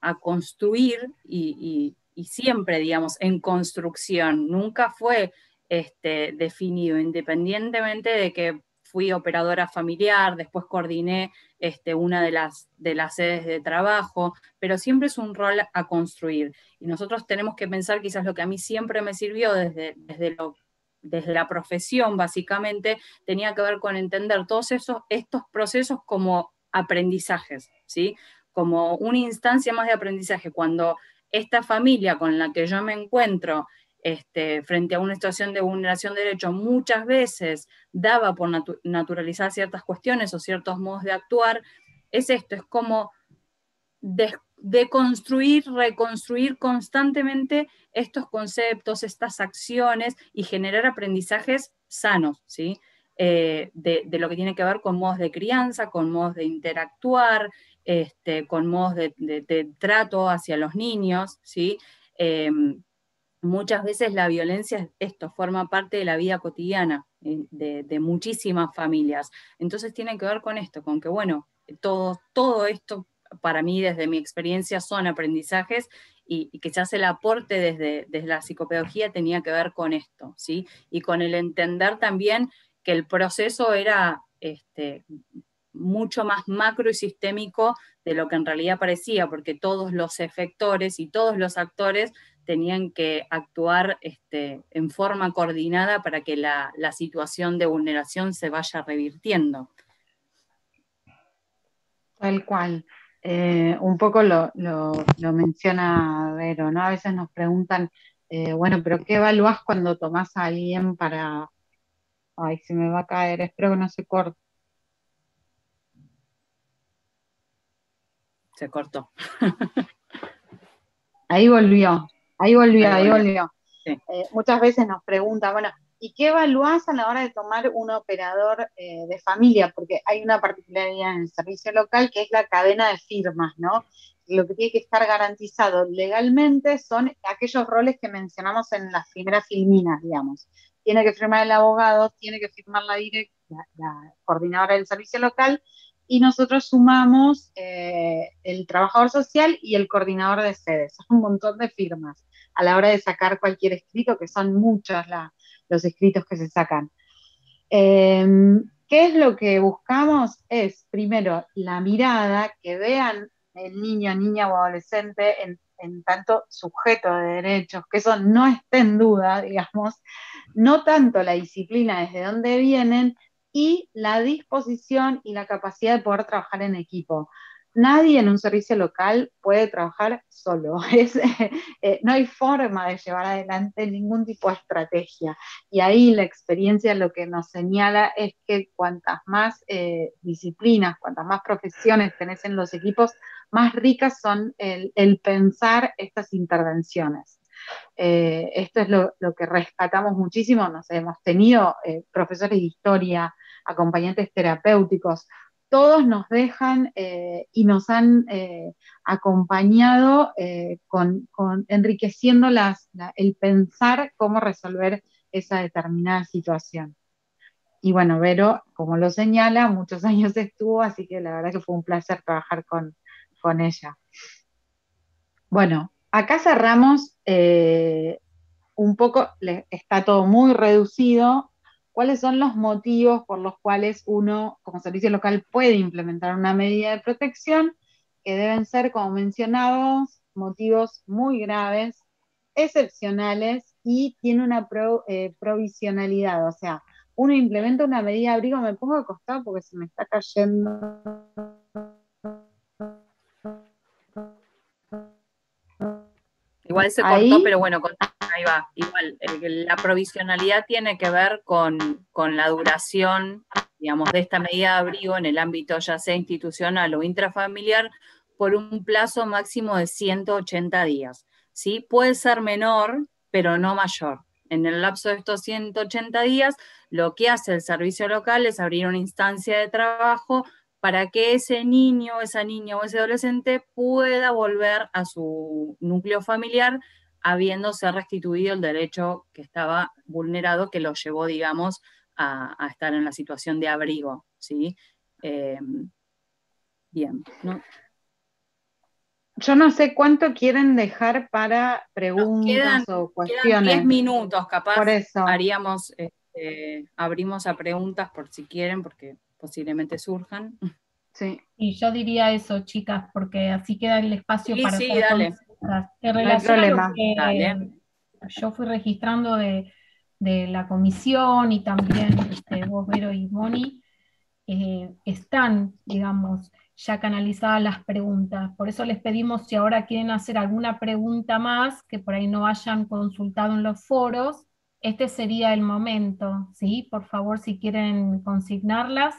a construir y siempre, digamos, en construcción, nunca fue definido, independientemente de que fui operadora familiar, después coordiné una de las sedes de trabajo, pero siempre es un rol a construir. Y nosotros tenemos que pensar, quizás lo que a mí siempre me sirvió desde la profesión, básicamente, tenía que ver con entender todos estos procesos como aprendizajes, ¿sí? Como una instancia más de aprendizaje. Cuando esta familia con la que yo me encuentro frente a una situación de vulneración de derechos, muchas veces daba por naturalizar ciertas cuestiones o ciertos modos de actuar, es esto, es como deconstruir, reconstruir constantemente estos conceptos, estas acciones y generar aprendizajes sanos, ¿sí? De lo que tiene que ver con modos de crianza, con modos de interactuar, con modos de trato hacia los niños, ¿sí? muchas veces la violencia, esto forma parte de la vida cotidiana de muchísimas familias. Entonces tiene que ver con esto, con que, bueno, todo esto para mí desde mi experiencia son aprendizajes y quizás el aporte desde la psicopedagogía tenía que ver con esto, ¿sí? Y con el entender también que el proceso era mucho más macro y sistémico de lo que en realidad parecía, porque todos los efectores y todos los actores tenían que actuar en forma coordinada para que la situación de vulneración se vaya revirtiendo. Tal cual. Un poco lo menciona Vero, ¿no? A veces nos preguntan, bueno, pero ¿qué evaluás cuando tomás a alguien para... Ay, se me va a caer, espero que no se corte. Se cortó. Ahí volvió, ahí volvió, ahí volvió. Sí. Muchas veces nos preguntan, bueno, ¿y qué evaluás a la hora de tomar un operador de familia? Porque hay una particularidad en el servicio local que es la cadena de firmas, ¿no? Lo que tiene que estar garantizado legalmente son aquellos roles que mencionamos en las primeras filminas, digamos. Tiene que firmar el abogado, tiene que firmar la coordinadora del servicio local, y nosotros sumamos el trabajador social y el coordinador de sedes. Son un montón de firmas a la hora de sacar cualquier escrito, que son muchos los escritos que se sacan. ¿Qué es lo que buscamos? Es, primero, la mirada, que vean el niño, niña o adolescente en tanto sujeto de derechos, que eso no esté en duda, digamos, no tanto la disciplina desde donde vienen, y la disposición y la capacidad de poder trabajar en equipo. Nadie en un servicio local puede trabajar solo. No hay forma de llevar adelante ningún tipo de estrategia. Y ahí la experiencia lo que nos señala es que cuantas más disciplinas, cuantas más profesiones tenés en los equipos, más ricas son el pensar estas intervenciones. Esto es lo que rescatamos muchísimo. Nos hemos tenido profesores de historia, acompañantes terapéuticos, todos nos dejan y nos han acompañado enriqueciendo el pensar cómo resolver esa determinada situación. Y bueno, Vero, como lo señala, muchos años estuvo, así que la verdad que fue un placer trabajar con ella. Bueno, acá cerramos un poco, está todo muy reducido. ¿Cuáles son los motivos por los cuales uno, como servicio local, puede implementar una medida de protección? Que deben ser, como mencionábamos, motivos muy graves, excepcionales, y tiene una provisionalidad. O sea, uno implementa una medida de abrigo. Me pongo de costado porque se me está cayendo. Igual se Ahí. cortó, pero bueno, ahí va. Igual, la provisionalidad tiene que ver con la duración, digamos, de esta medida de abrigo en el ámbito ya sea institucional o intrafamiliar por un plazo máximo de 180 días. ¿Sí? Puede ser menor, pero no mayor. En el lapso de estos 180 días, lo que hace el servicio local es abrir una instancia de trabajo para que ese niño, esa niña o ese adolescente pueda volver a su núcleo familiar habiéndose restituido el derecho que estaba vulnerado, que lo llevó, digamos, a estar en la situación de abrigo, ¿sí? Bien, ¿no? Yo no sé cuánto quieren dejar para preguntas o cuestiones. Quedan 10 minutos, capaz. Por eso. Abrimos a preguntas por si quieren, porque posiblemente surjan. Sí. Y yo diría eso, chicas, porque así queda el espacio para hacer dale. consultas. En relación a lo que dale. yo fui registrando de la comisión, y también vos, Vero y Moni, están, digamos, ya canalizadas las preguntas. Por eso les pedimos, si ahora quieren hacer alguna pregunta más, que por ahí no hayan consultado en los foros, este sería el momento, ¿sí? Por favor, si quieren consignarlas,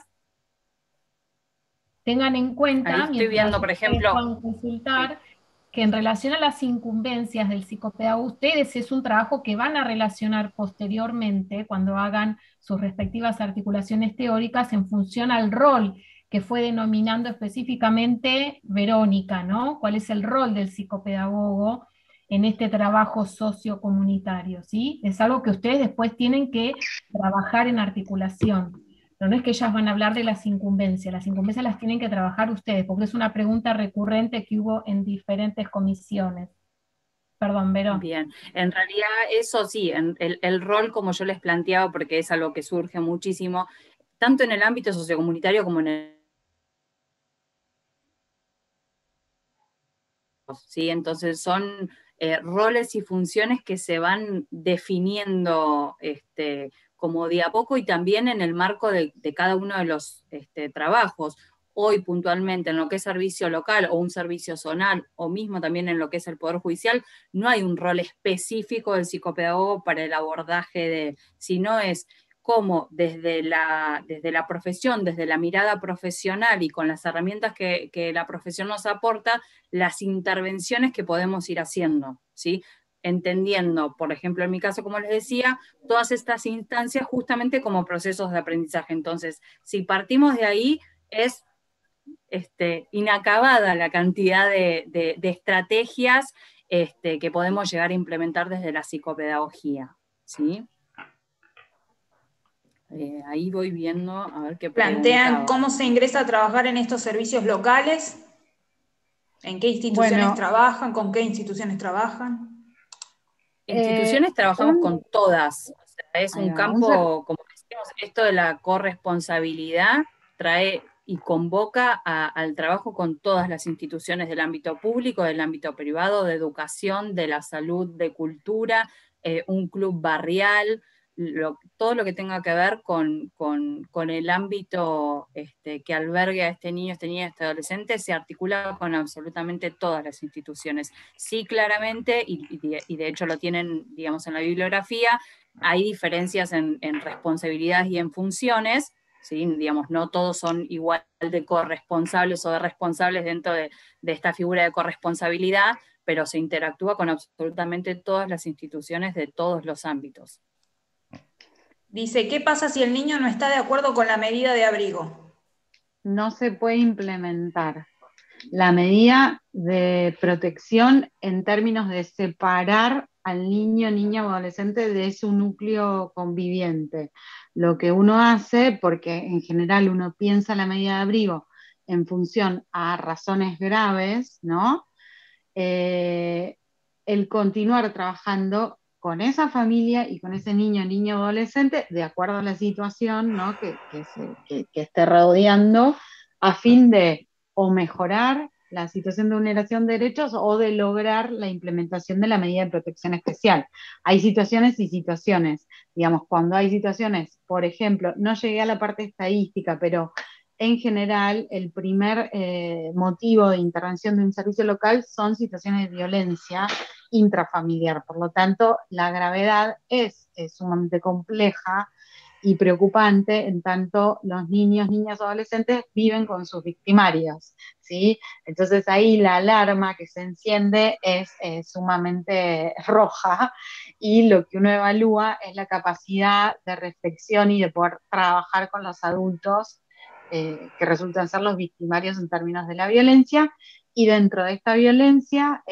tengan en cuenta, ahí estoy viendo, por ejemplo, puedan consultar, que en relación a las incumbencias del psicopedagogo, ustedes es un trabajo que van a relacionar posteriormente cuando hagan sus respectivas articulaciones teóricas en función al rol que fue denominando específicamente Verónica, ¿no? ¿Cuál es el rol del psicopedagogo en este trabajo sociocomunitario, ¿sí? Es algo que ustedes después tienen que trabajar en articulación. Pero no es que ellas van a hablar de las incumbencias las tienen que trabajar ustedes, porque es una pregunta recurrente que hubo en diferentes comisiones. Perdón, Vero. Bien, en realidad eso sí, el rol como yo les planteaba, porque es algo que surge muchísimo, tanto en el ámbito sociocomunitario como en el... ¿sí? Entonces son roles y funciones que se van definiendo como de a poco y también en el marco de cada uno de los trabajos. Hoy puntualmente en lo que es servicio local o un servicio zonal o mismo también en lo que es el Poder Judicial, no hay un rol específico del psicopedagogo para el abordaje sino es cómo desde la profesión, desde la mirada profesional y con las herramientas que la profesión nos aporta, las intervenciones que podemos ir haciendo, ¿sí? Entendiendo, por ejemplo, en mi caso, como les decía, todas estas instancias justamente como procesos de aprendizaje. Entonces, si partimos de ahí, es inacabada la cantidad de estrategias que podemos llegar a implementar desde la psicopedagogía, ¿sí? Ahí voy viendo, a ver qué Plantean preguntaba. cómo se ingresa a trabajar en estos servicios locales, en qué instituciones trabajan, con qué instituciones trabajan. Instituciones trabajamos con todas, o sea, es un campo, como decimos, esto de la corresponsabilidad trae y convoca al trabajo con todas las instituciones del ámbito público, del ámbito privado, de educación, de la salud, de cultura, un club barrial, todo lo que tenga que ver con el ámbito que albergue a este niño, este adolescente, se articula con absolutamente todas las instituciones. Sí, claramente, y de hecho lo tienen, digamos, en la bibliografía, hay diferencias en responsabilidades y en funciones, ¿sí? Digamos, no todos son igual de corresponsables o de responsables dentro de esta figura de corresponsabilidad, pero se interactúa con absolutamente todas las instituciones de todos los ámbitos. Dice, ¿qué pasa si el niño no está de acuerdo con la medida de abrigo? No se puede implementar la medida de protección en términos de separar al niño, niña o adolescente de su núcleo conviviente. Lo que uno hace, porque en general uno piensa la medida de abrigo en función a razones graves, ¿no? El continuar trabajando con esa familia y con ese niño, niño o adolescente, de acuerdo a la situación, ¿no? que esté rodeando, a fin de o mejorar la situación de vulneración de derechos o de lograr la implementación de la medida de protección especial. Hay situaciones y situaciones. Digamos, cuando hay situaciones, por ejemplo, no llegué a la parte estadística, pero en general el primer motivo de intervención de un servicio local son situaciones de violencia intrafamiliar. Por lo tanto, la gravedad es sumamente compleja y preocupante en tanto los niños, niñas o adolescentes viven con sus victimarios, ¿sí? Entonces ahí la alarma que se enciende es sumamente roja y lo que uno evalúa es la capacidad de reflexión y de poder trabajar con los adultos que resultan ser los victimarios en términos de la violencia, y dentro de esta violencia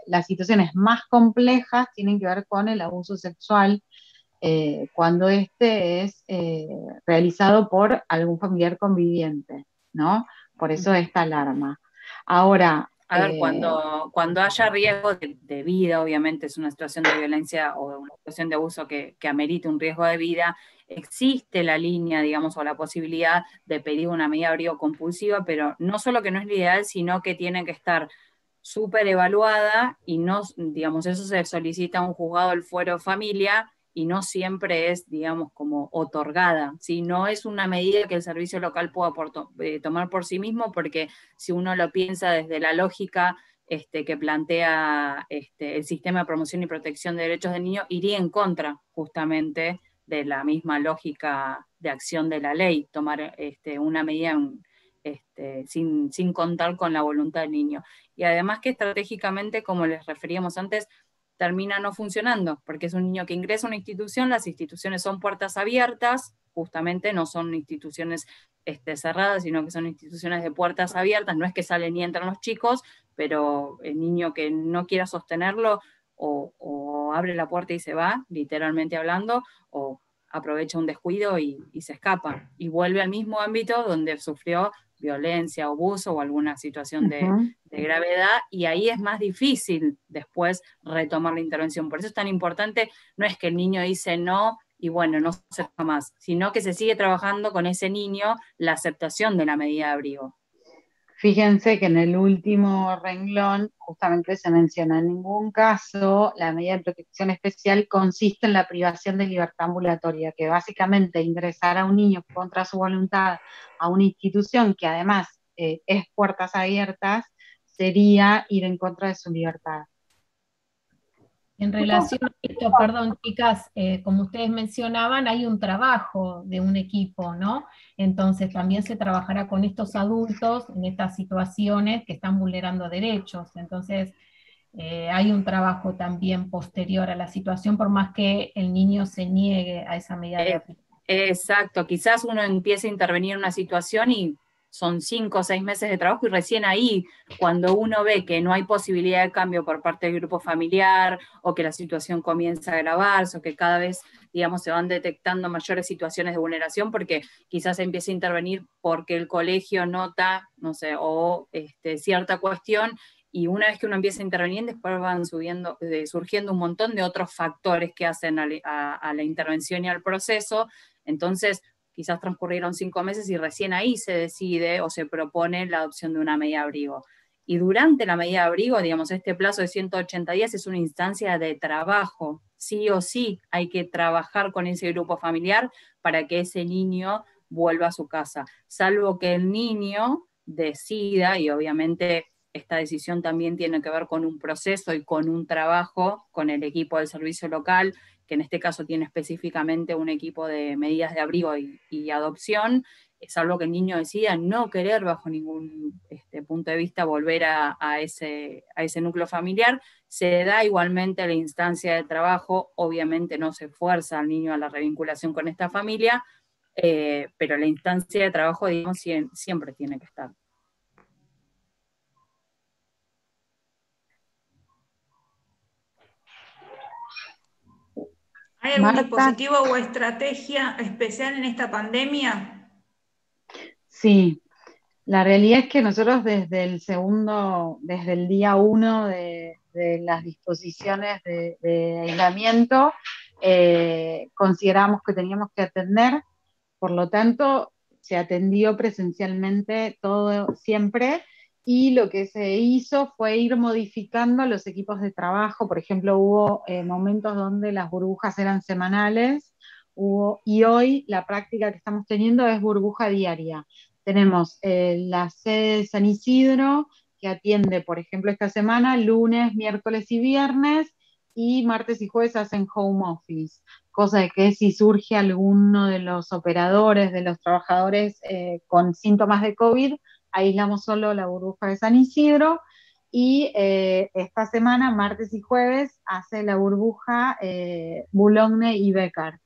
las situaciones más complejas tienen que ver con el abuso sexual, cuando este es realizado por algún familiar conviviente, ¿no? Por eso esta alarma. Ahora... A ver, cuando haya riesgo de vida, obviamente es una situación de violencia o una situación de abuso que amerite un riesgo de vida, existe la línea, digamos, o la posibilidad de pedir una medida de abrigo compulsiva, pero no solo que no es lo ideal, sino que tiene que estar súper evaluada y no, digamos, eso se solicita a un juzgado del fuero familia y no siempre es, digamos, como otorgada, ¿sí? No es una medida que el servicio local pueda tomar por sí mismo, porque si uno lo piensa desde la lógica que plantea el sistema de promoción y protección de derechos del niño, iría en contra justamente de la misma lógica de acción de la ley, tomar una medida sin contar con la voluntad del niño. Y además que estratégicamente, como les referíamos antes, termina no funcionando, porque es un niño que ingresa a una institución, las instituciones son puertas abiertas, justamente no son instituciones cerradas, sino que son instituciones de puertas abiertas, no es que salen y entran los chicos, pero el niño que no quiera sostenerlo o abre la puerta y se va, literalmente hablando, o aprovecha un descuido y se escapa, y vuelve al mismo ámbito donde sufrió violencia, abuso o alguna situación de gravedad, y ahí es más difícil después retomar la intervención. Por eso es tan importante, no es que el niño dice no y bueno, no se haga más, sino que se sigue trabajando con ese niño la aceptación de la medida de abrigo. Fíjense que en el último renglón justamente se menciona: en ningún caso la medida de protección especial consiste en la privación de libertad ambulatoria, que básicamente ingresar a un niño contra su voluntad a una institución que además es puertas abiertas sería ir en contra de su libertad. En relación a esto, perdón, chicas, como ustedes mencionaban, hay un trabajo de un equipo, ¿no? Entonces también se trabajará con estos adultos en estas situaciones que están vulnerando derechos. Entonces, hay un trabajo también posterior a la situación, por más que el niño se niegue a esa medida de aplicación. Exacto, quizás uno empiece a intervenir en una situación y son 5 o 6 meses de trabajo, y recién ahí, cuando uno ve que no hay posibilidad de cambio por parte del grupo familiar, o que la situación comienza a agravarse, o que cada vez, digamos, se van detectando mayores situaciones de vulneración, porque quizás empiece a intervenir porque el colegio nota, no sé, o cierta cuestión, y una vez que uno empieza a intervenir, después van surgiendo un montón de otros factores que hacen a la intervención y al proceso. Entonces, quizás transcurrieron 5 meses y recién ahí se decide o se propone la adopción de una medida de abrigo. Y durante la medida de abrigo, digamos, este plazo de 180 días es una instancia de trabajo. Sí o sí hay que trabajar con ese grupo familiar para que ese niño vuelva a su casa, salvo que el niño decida, y obviamente esta decisión también tiene que ver con un proceso y con un trabajo con el equipo del servicio local, que en este caso tiene específicamente un equipo de medidas de abrigo y adopción, salvo que el niño decida no querer bajo ningún punto de vista volver a ese núcleo familiar, se da igualmente la instancia de trabajo. Obviamente no se fuerza al niño a la revinculación con esta familia, pero la instancia de trabajo, digamos, siempre tiene que estar. ¿Hay algún dispositivo o estrategia especial en esta pandemia? Sí, la realidad es que nosotros desde el día 1 de las disposiciones de aislamiento, consideramos que teníamos que atender, por lo tanto, se atendió presencialmente todo siempre, y lo que se hizo fue ir modificando los equipos de trabajo. Por ejemplo, hubo momentos donde las burbujas eran semanales, y hoy la práctica que estamos teniendo es burbuja diaria. Tenemos la sede de San Isidro, que atiende, por ejemplo, esta semana, lunes, miércoles y viernes, y martes y jueves hacen home office, cosa de que si surge alguno de los operadores, de los trabajadores con síntomas de COVID, aislamos solo la burbuja de San Isidro, y esta semana, martes y jueves, hace la burbuja Boulogne y Becar.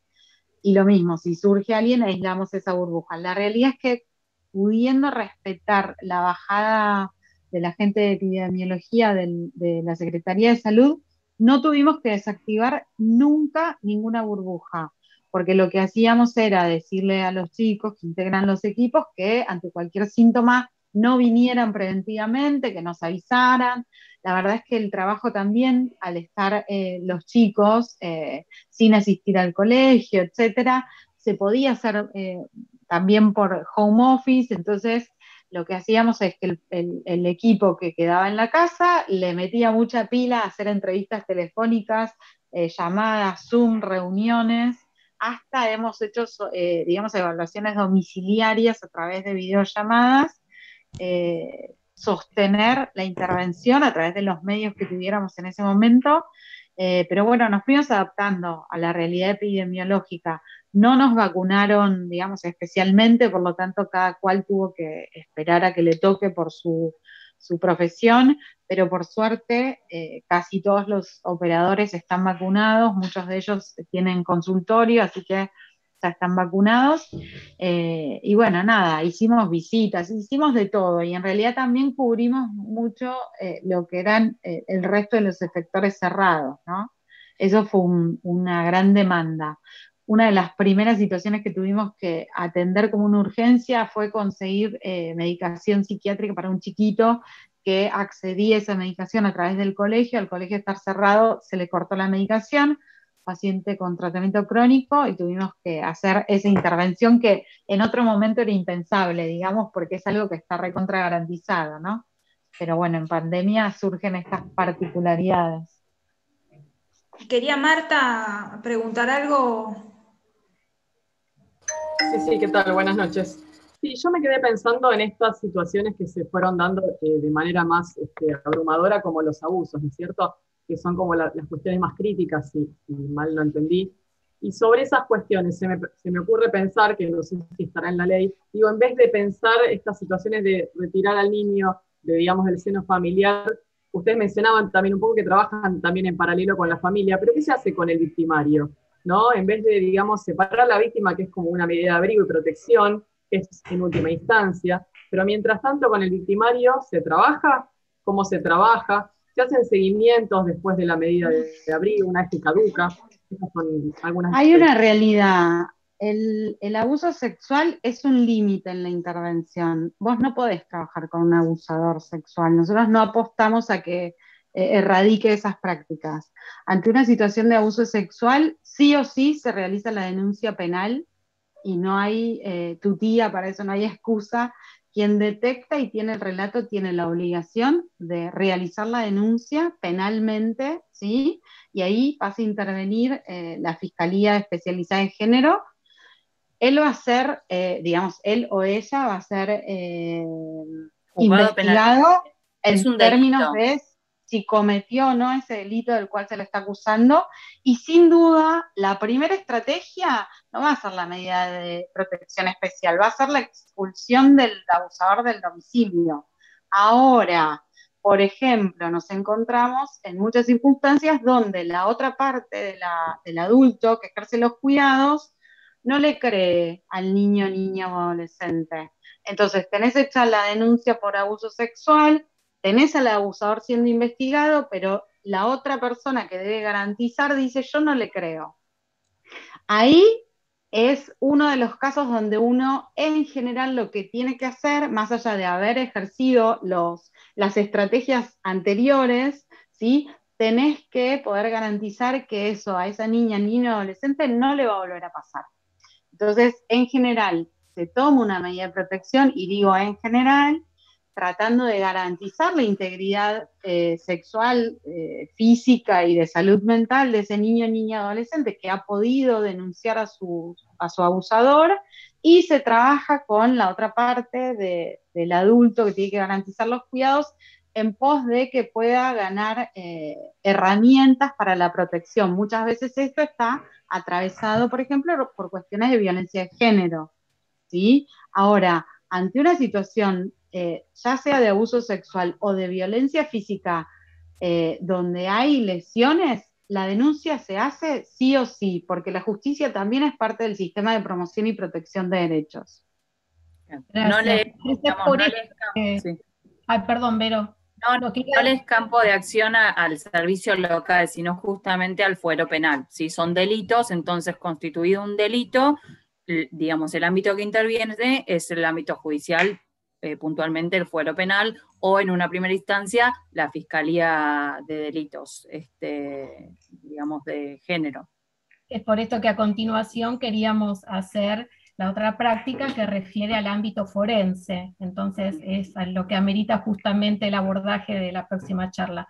Y lo mismo, si surge alguien, aislamos esa burbuja. La realidad es que, pudiendo respetar la bajada de la gente de epidemiología de la Secretaría de Salud, no tuvimos que desactivar nunca ninguna burbuja, porque lo que hacíamos era decirle a los chicos que integran los equipos que ante cualquier síntoma no vinieran preventivamente, que nos avisaran. La verdad es que el trabajo también, al estar los chicos sin asistir al colegio, etcétera, se podía hacer también por home office. Entonces lo que hacíamos es que el equipo que quedaba en la casa le metía mucha pila a hacer entrevistas telefónicas, llamadas, Zoom, reuniones, hasta hemos hecho, digamos, evaluaciones domiciliarias a través de videollamadas, sostener la intervención a través de los medios que tuviéramos en ese momento. Pero bueno, nos fuimos adaptando a la realidad epidemiológica. No nos vacunaron, digamos, especialmente, por lo tanto cada cual tuvo que esperar a que le toque por su profesión, pero por suerte casi todos los operadores están vacunados, muchos de ellos tienen consultorio, así que ya están vacunados. Y bueno, nada, hicimos visitas, hicimos de todo, y en realidad también cubrimos mucho lo que eran el resto de los efectores cerrados, ¿no? Eso fue una gran demanda. Una de las primeras situaciones que tuvimos que atender como una urgencia fue conseguir medicación psiquiátrica para un chiquito que accedía a esa medicación a través del colegio. Al colegio estar cerrado, se le cortó la medicación, paciente con tratamiento crónico, y tuvimos que hacer esa intervención que en otro momento era impensable, digamos, porque es algo que está recontra garantizado, ¿no? Pero bueno, en pandemia surgen estas particularidades. Quería Marta preguntar algo. Sí, ¿qué tal? Buenas noches. Sí, yo me quedé pensando en estas situaciones que se fueron dando de manera más abrumadora, como los abusos, ¿no es cierto? Que son como las cuestiones más críticas, si mal no entendí. Y sobre esas cuestiones se me ocurre pensar, que no sé si estará en la ley, digo, en vez de pensar estas situaciones de retirar al niño digamos, del seno familiar, ustedes mencionaban también un poco que trabajan también en paralelo con la familia, pero ¿qué se hace con el victimario? ¿No? En vez de, digamos, separar a la víctima, que es como una medida de abrigo y protección, que es en última instancia, pero mientras tanto con el victimario se trabaja, ¿cómo se trabaja? Se hacen seguimientos después de la medida de abrigo, una vez que caduca. Esas son algunas. Hay una realidad. El abuso sexual es un límite en la intervención. Vos no podés trabajar con un abusador sexual. Nosotros no apostamos a que erradique esas prácticas. Ante una situación de abuso sexual, sí o sí se realiza la denuncia penal, y no hay tutía para eso, no hay excusa. Quien detecta y tiene el relato tiene la obligación de realizar la denuncia penalmente, ¿sí? Y ahí pasa a intervenir la Fiscalía Especializada en Género. Él va a ser, digamos, él o ella va a ser investigado en términos de si cometió o no ese delito del cual se le está acusando, y sin duda la primera estrategia no va a ser la medida de protección especial, va a ser la expulsión del abusador del domicilio. Ahora, por ejemplo, nos encontramos en muchas circunstancias donde la otra parte del adulto que ejerce los cuidados no le cree al niño, niña o adolescente. Entonces, tenés hecha la denuncia por abuso sexual, tenés al abusador siendo investigado, pero la otra persona que debe garantizar dice, yo no le creo. Ahí es uno de los casos donde uno, en general, lo que tiene que hacer, más allá de haber ejercido las estrategias anteriores, ¿sí? Tenés que poder garantizar que eso a esa niña, niño, adolescente no le va a volver a pasar. Entonces, en general, se toma una medida de protección, y digo en general, tratando de garantizar la integridad sexual, física y de salud mental de ese niño, niña, adolescente que ha podido denunciar a su abusador, y se trabaja con la otra parte del adulto que tiene que garantizar los cuidados en pos de que pueda ganar herramientas para la protección. Muchas veces esto está atravesado, por ejemplo, por cuestiones de violencia de género, ¿sí? Ahora, ante una situación, ya sea de abuso sexual o de violencia física, donde hay lesiones, la denuncia se hace sí o sí, porque la justicia también es parte del sistema de promoción y protección de derechos. Gracias. Ay, perdón, Vero. No les campo de acción al servicio local, sino justamente al fuero penal. Si son delitos, entonces constituido un delito, digamos, el ámbito que interviene es el ámbito judicial, puntualmente el fuero penal, o en una primera instancia la Fiscalía de Delitos, digamos, de género. Es por esto que a continuación queríamos hacer la otra práctica que refiere al ámbito forense. Entonces es lo que amerita justamente el abordaje de la próxima charla.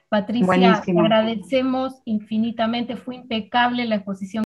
Patricia, te agradecemos infinitamente, fue impecable la exposición